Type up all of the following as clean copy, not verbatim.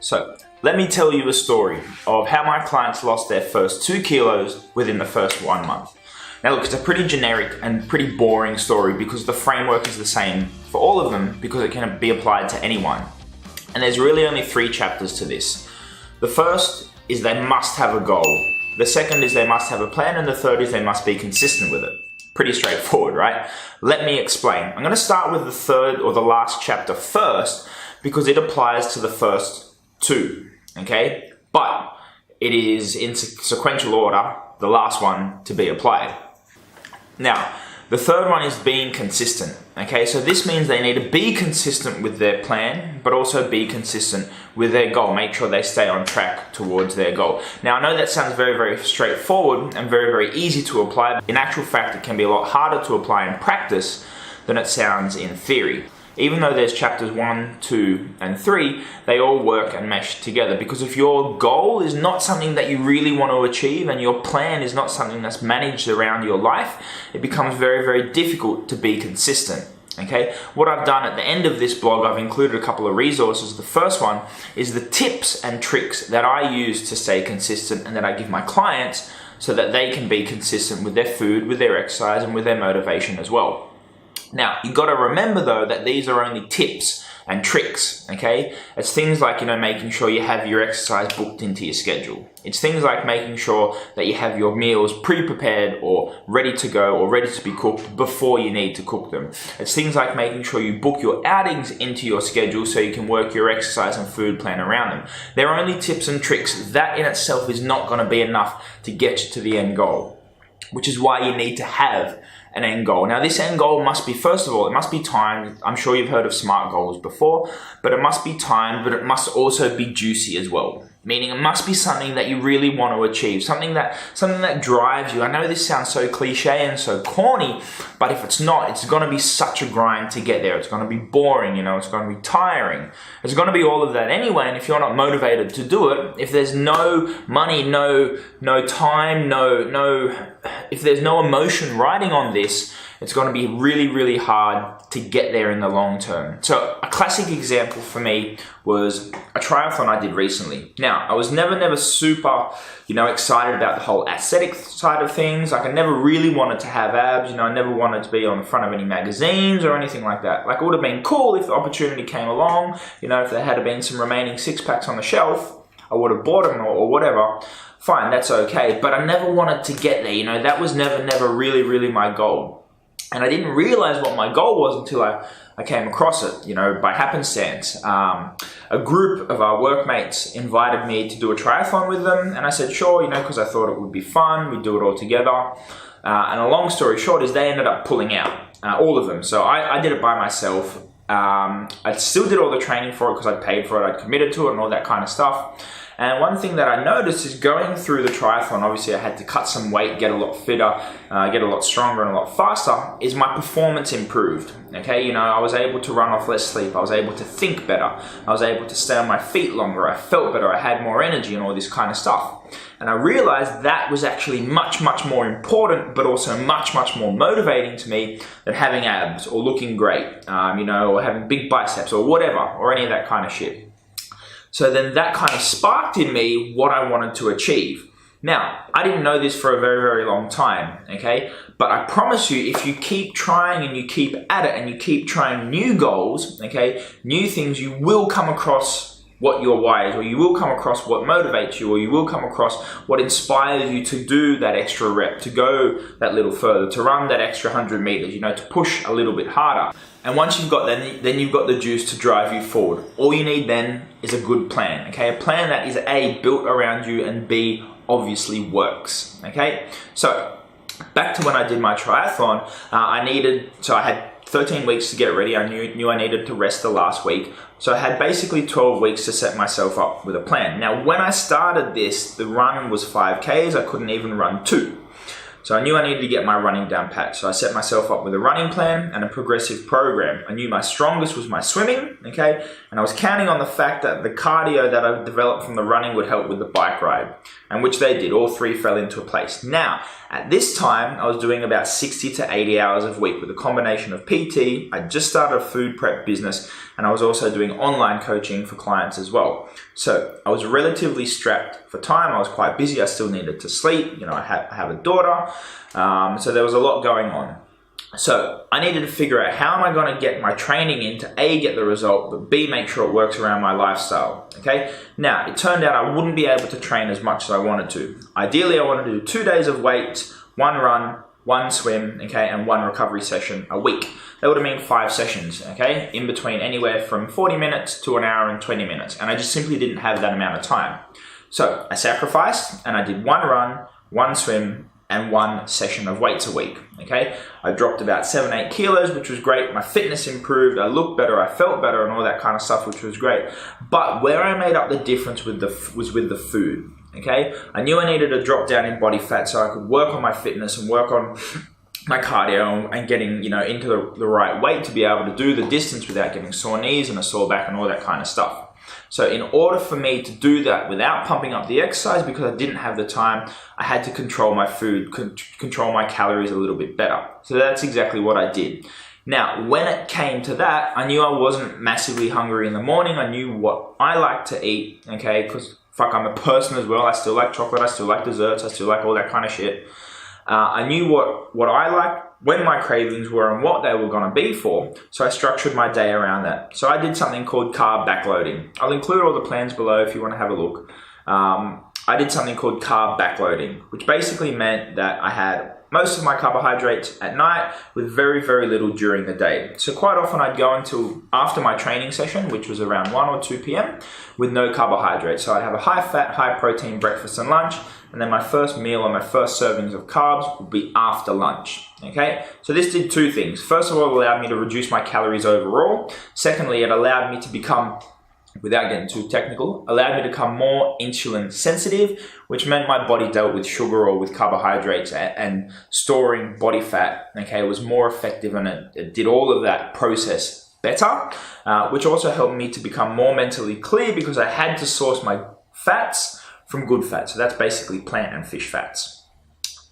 So let me tell you a story of how my clients lost their first 2 kilos within the first 1 month. Now look, it's a pretty generic and pretty boring story because the framework is the same for all of them because it can be applied to anyone. And there's really only 3 chapters to this. The first is they must have a goal. The second is they must have a plan, and the third is they must be consistent with it. Pretty straightforward, right? Let me explain. I'm going to start with the third or the last chapter first because it applies to the first 2, okay? But it is in sequential order, the last one to be applied. Now, the third one is being consistent, okay? So this means they need to be consistent with their plan, but also be consistent with their goal. Make sure they stay on track towards their goal. Now, I know that sounds very, very straightforward and very, very easy to apply. In actual fact, it can be a lot harder to apply in practice than it sounds in theory. Even though there's chapters 1, 2, and 3, they all work and mesh together, because if your goal is not something that you really want to achieve and your plan is not something that's managed around your life, it becomes very, very difficult to be consistent. Okay, what I've done at the end of this blog, I've included a couple of resources. The first one is the tips and tricks that I use to stay consistent and that I give my clients so that they can be consistent with their food, with their exercise, and with their motivation as well. Now, you've got to remember though that these are only tips and tricks, okay? It's things like, making sure you have your exercise booked into your schedule. It's things like making sure that you have your meals pre-prepared or ready to go or ready to be cooked before you need to cook them. It's things like making sure you book your outings into your schedule so you can work your exercise and food plan around them. They're only tips and tricks. That in itself is not going to be enough to get you to the end goal, which is why you need to have an end goal. Now, this end goal must be, first of all, it must be timed. I'm sure you've heard of SMART goals before, but it must be timed, but it must also be juicy as well. Meaning it must be something that you really want to achieve, something that drives you. I know this sounds so cliche and so corny, but if it's not, it's going to be such a grind to get there. It's going to be boring, it's going to be tiring. It's going to be all of that anyway, and if you're not motivated to do it, if there's no money, no time, if there's no emotion riding on this, it's going to be really, really hard to get there in the long term. So a classic example for me was a triathlon I did recently. Now, I was never super, excited about the whole aesthetic side of things. Like, I never really wanted to have abs. I never wanted to be on the front of any magazines or anything like that. Like, it would have been cool if the opportunity came along. If there had been some remaining 6-packs on the shelf, I would have bought them or whatever. Fine, that's okay. But I never wanted to get there. That was never really my goal. And I didn't realize what my goal was until I came across it, by happenstance. A group of our workmates invited me to do a triathlon with them, and I said, sure, because I thought it would be fun, we'd do it all together. And a long story short is they ended up pulling out, all of them. So I did it by myself. I still did all the training for it because I'd paid for it, I'd committed to it and all that kind of stuff. And one thing that I noticed is going through the triathlon, obviously I had to cut some weight, get a lot fitter, get a lot stronger and a lot faster, is my performance improved. Okay, I was able to run off less sleep, I was able to think better, I was able to stay on my feet longer, I felt better, I had more energy and all this kind of stuff. And I realized that was actually much more important, but also much more motivating to me than having abs or looking great, or having big biceps or whatever, or any of that kind of shit. So then that kind of sparked in me what I wanted to achieve. Now, I didn't know this for a very, very long time, okay? But I promise you, if you keep trying and you keep at it and you keep trying new goals, okay, new things, you will come across what your why is, or you will come across what motivates you, or you will come across what inspires you to do that extra rep, to go that little further, to run that extra 100 meters, to push a little bit harder. And once you've got that, then you've got the juice to drive you forward. All you need then is a good plan, okay? A plan that is A, built around you, and B, obviously works, okay? So, back to when I did my triathlon, I had 13 weeks to get ready. I knew I needed to rest the last week. So I had basically 12 weeks to set myself up with a plan. Now, when I started this, the run was 5Ks. I couldn't even run 2. So I knew I needed to get my running down pat. So I set myself up with a running plan and a progressive program. I knew my strongest was my swimming, okay? And I was counting on the fact that the cardio that I developed from the running would help with the bike ride. and which they did. All three fell into place. Now, at this time, I was doing about 60 to 80 hours a week with a combination of PT. I just started a food prep business, and I was also doing online coaching for clients as well. So I was relatively strapped for time. I was quite busy. I still needed to sleep. I have a daughter. So there was a lot going on. So I needed to figure out how am I going to get my training in to A, get the result, but B, make sure it works around my lifestyle, okay? Now, it turned out I wouldn't be able to train as much as I wanted to. Ideally, I wanted to do 2 days of weights, 1 run, 1 swim, okay, and 1 recovery session a week. That would have meant 5 sessions, okay, in between anywhere from 40 minutes to an hour and 20 minutes, and I just simply didn't have that amount of time. So I sacrificed, and I did 1 run, 1 swim, and 1 session of weights a week, okay? I dropped about 7-8 kilos, which was great. My fitness improved, I looked better, I felt better, and all that kind of stuff, which was great. But where I made up the difference was with the food, okay? I knew I needed to drop down in body fat so I could work on my fitness and work on my cardio and getting, into the right weight to be able to do the distance without getting sore knees and a sore back and all that kind of stuff. So in order for me to do that without pumping up the exercise, because I didn't have the time, I had to control my food, control my calories a little bit better. So that's exactly what I did. Now, when it came to that, I knew I wasn't massively hungry in the morning. I knew what I like to eat, okay? Because I'm a person as well. I still like chocolate, I still like desserts, I still like all that kind of shit. I knew what I liked, when my cravings were, and what they were going to be for, so I structured my day around that. So I did something called carb backloading. I'll include all the plans below if you want to have a look. I did something called carb backloading, which basically meant that I had most of my carbohydrates at night with very, very little during the day. So quite often I'd go until after my training session, which was around 1 or 2 p.m. with no carbohydrates. So I'd have a high fat, high protein breakfast and lunch, and then my first meal or my first servings of carbs would be after lunch, okay? So this did 2 things. First of all, it allowed me to reduce my calories overall. Secondly, it allowed me to become, without getting too technical, allowed me to become more insulin sensitive, which meant my body dealt with sugar or with carbohydrates and storing body fat, okay, was more effective, and it did all of that process better, which also helped me to become more mentally clear because I had to source my fats from good fats. So that's basically plant and fish fats.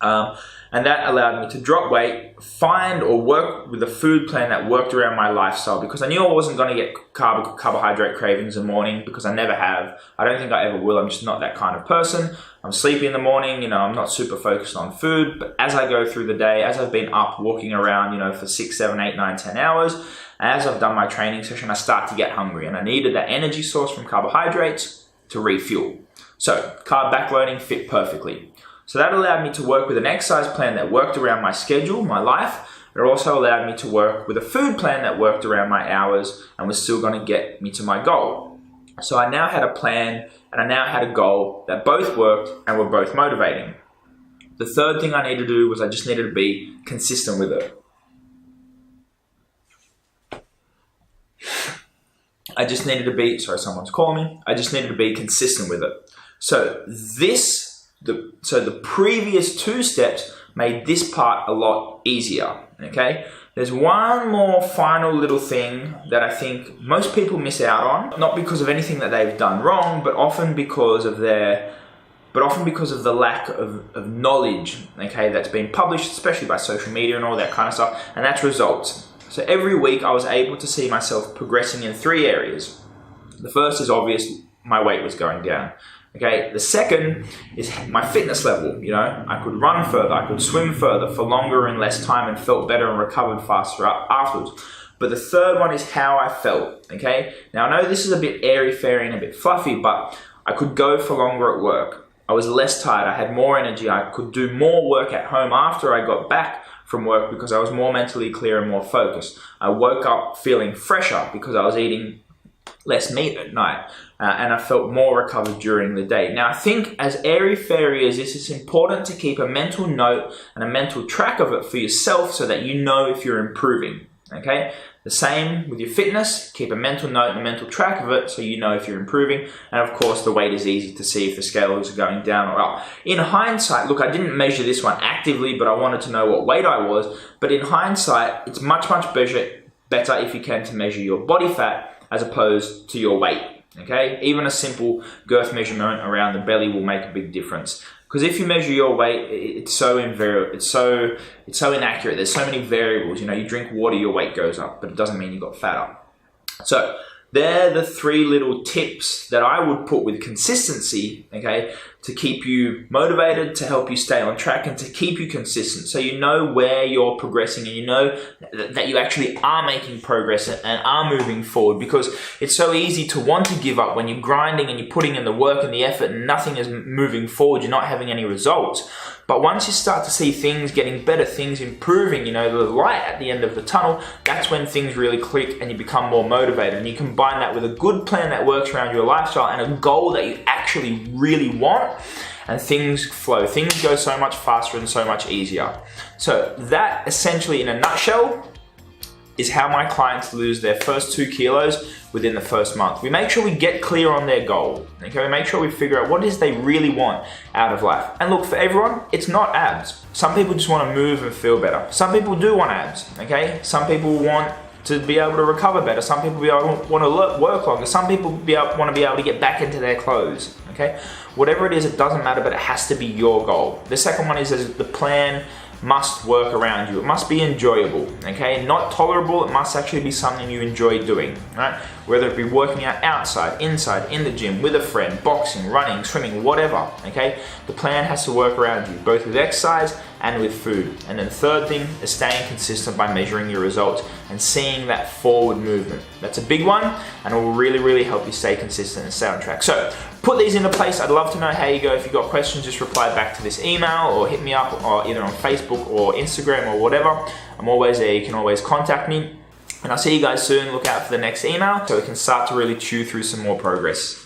And that allowed me to drop weight, find or work with a food plan that worked around my lifestyle, because I knew I wasn't going to get carbohydrate cravings in the morning, because I never have. I don't think I ever will. I'm just not that kind of person. I'm sleepy in the morning, I'm not super focused on food, but as I go through the day, as I've been up walking around, for 6, 7, 8, 9, 10 hours, as I've done my training session, I start to get hungry, and I needed that energy source from carbohydrates to refuel. So carb backloading fit perfectly. So that allowed me to work with an exercise plan that worked around my schedule, my life. It also allowed me to work with a food plan that worked around my hours and was still going to get me to my goal. So I now had a plan and I now had a goal that both worked and were both motivating. The third thing I needed to do was I just needed to be consistent with it. I just needed to be, sorry, someone's calling me. I just needed to be consistent with it. So the previous 2 steps made this part a lot easier, okay? There's one more final little thing that I think most people miss out on, not because of anything that they've done wrong, but often because of the lack of knowledge, okay, that's been published, especially by social media and all that kind of stuff, and that's results. So every week I was able to see myself progressing in 3 areas. The first is obvious, my weight was going down. Okay, the second is my fitness level. I could run further, I could swim further for longer and less time and felt better and recovered faster afterwards. But the third one is how I felt, okay? Now I know this is a bit airy-fairy and a bit fluffy, but I could go for longer at work. I was less tired, I had more energy, I could do more work at home after I got back from work because I was more mentally clear and more focused. I woke up feeling fresher because I was eating less meat at night, and I felt more recovered during the day. Now I think as airy-fairy as this, it's important to keep a mental note and a mental track of it for yourself so that you know if you're improving, okay? The same with your fitness, keep a mental note and a mental track of it so you know if you're improving, and of course the weight is easy to see if the scales are going down or up. In hindsight, look, I didn't measure this one actively, but I wanted to know what weight I was, but in hindsight, it's much better if you can to measure your body fat as opposed to your weight, Okay, even a simple girth measurement around the belly will make a big difference. Because if you measure your weight, it's so invariable, it's so inaccurate. There's so many variables. You know, you drink water, your weight goes up, but it doesn't mean you got fat up. So they're the 3 little tips that I would put with consistency, okay, to keep you motivated, to help you stay on track, and to keep you consistent. So you know where you're progressing, and you know that you actually are making progress and are moving forward, because it's so easy to want to give up when you're grinding and you're putting in the work and the effort and nothing is moving forward, you're not having any results. But once you start to see things getting better, things improving, you know, the light at the end of the tunnel, that's when things really click and you become more motivated. And you combine that with a good plan that works around your lifestyle and a goal that you actually really want, and things flow. Things go so much faster and so much easier. So that essentially, in a nutshell, is how my clients lose their first 2 kilos within the first month. We make sure we get clear on their goal. Okay, we make sure we figure out what it is they really want out of life. And look, for everyone, it's not abs. Some people just want to move and feel better. Some people do want abs, okay? Some people want to be able to recover better. Some people want to work longer. Some people want to be able to get back into their clothes, okay? Whatever it is, it doesn't matter, but it has to be your goal. The second one is the plan must work around you. It must be enjoyable, okay? Not tolerable, it must actually be something you enjoy doing, right? Whether it be working out outside, inside, in the gym, with a friend, boxing, running, swimming, whatever, okay? The plan has to work around you, both with exercise and with food. And then the third thing is staying consistent by measuring your results and seeing that forward movement. That's a big one, and it will really, really help you stay consistent and stay on track. So put these into place. I'd love to know how you go. If you've got questions, just reply back to this email or hit me up or either on Facebook or Instagram or whatever. I'm always there. You can always contact me. And I'll see you guys soon. Look out for the next email so we can start to really chew through some more progress.